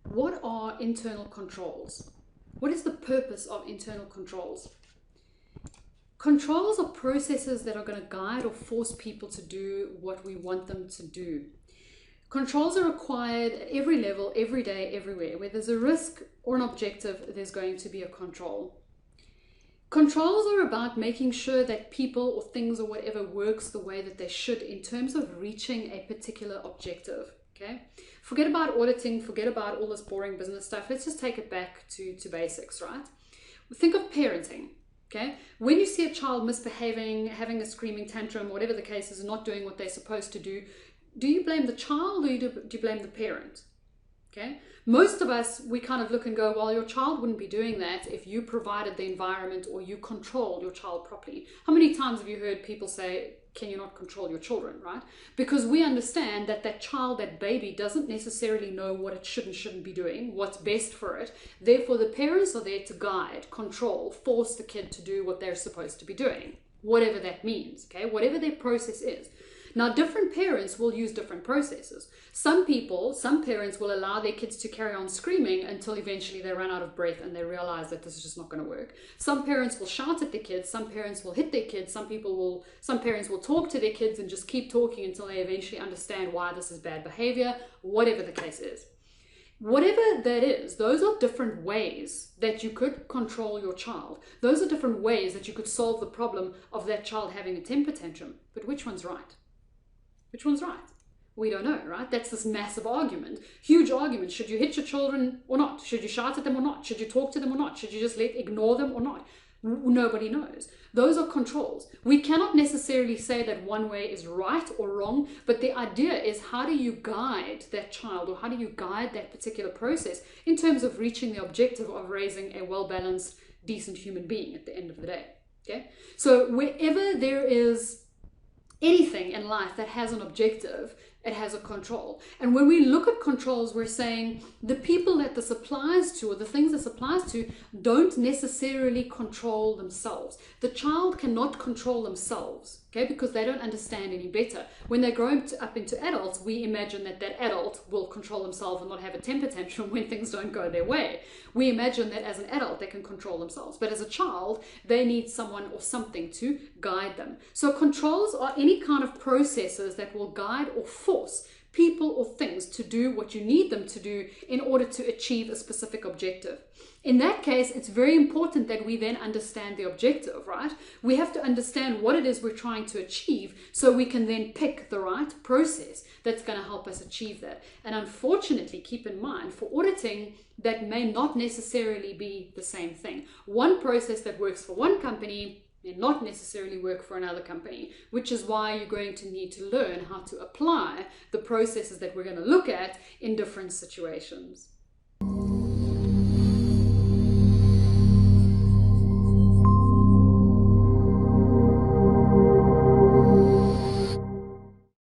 What are internal controls? What is the purpose of internal controls? Controls are processes that are going to guide or force people to do what we want them to do. Controls are required at every level, every day, everywhere. Where there's a risk or an objective, there's going to be a control. Controls are about making sure that people or things or whatever works the way that they should in terms of reaching a particular objective. Okay? Forget about auditing, forget about all this boring business stuff. Let's just take it back to basics, right? Think of parenting. Okay? When you see a child misbehaving, having a screaming tantrum, whatever the case is, not doing what they're supposed to do you blame the child or do you blame the parent? Okay? Most of us, we kind of look and go, well, your child wouldn't be doing that if you provided the environment or you controlled your child properly. How many times have you heard people say, can you not control your children, right? Because we understand that that child, that baby, doesn't necessarily know what it should and shouldn't be doing, what's best for it. Therefore, the parents are there to guide, control, force the kid to do what they're supposed to be doing, whatever that means, okay? Whatever their process is. Now, different parents will use different processes. Some parents will allow their kids to carry on screaming until eventually they run out of breath and they realize that this is just not going to work. Some parents will shout at their kids. Some parents will hit their kids. Some parents will talk to their kids and just keep talking until they eventually understand why this is bad behavior, whatever the case is. Whatever that is, those are different ways that you could control your child. Those are different ways that you could solve the problem of that child having a temper tantrum. But which one's right? Which one's right? We don't know, right? That's this massive argument, huge argument. Should you hit your children or not? Should you shout at them or not? Should you talk to them or not? Should you just ignore them or not? Nobody knows. Those are controls. We cannot necessarily say that one way is right or wrong, but the idea is, how do you guide that child, or how do you guide that particular process in terms of reaching the objective of raising a well-balanced, decent human being at the end of the day? Okay? So wherever there is anything in life that has an objective, it has a control. And when we look at controls, we're saying the people that this applies to, or the things this applies to, don't necessarily control themselves. The child cannot control themselves, okay, because they don't understand any better. When they grow up into adults, we imagine that that adult will control themselves and not have a temper tantrum when things don't go their way. We imagine that as an adult, they can control themselves. But as a child, they need someone or something to guide them. So controls are any kind of processes that will guide or force people or things to do what you need them to do in order to achieve a specific objective. In that case, it's very important that we then understand the objective, right? We have to understand what it is we're trying to achieve so we can then pick the right process that's going to help us achieve that. And unfortunately, keep in mind, for auditing, that may not necessarily be the same thing. One process that works for one company may not necessarily work for another company, which is why you're going to need to learn how to apply the processes that we're going to look at in different situations.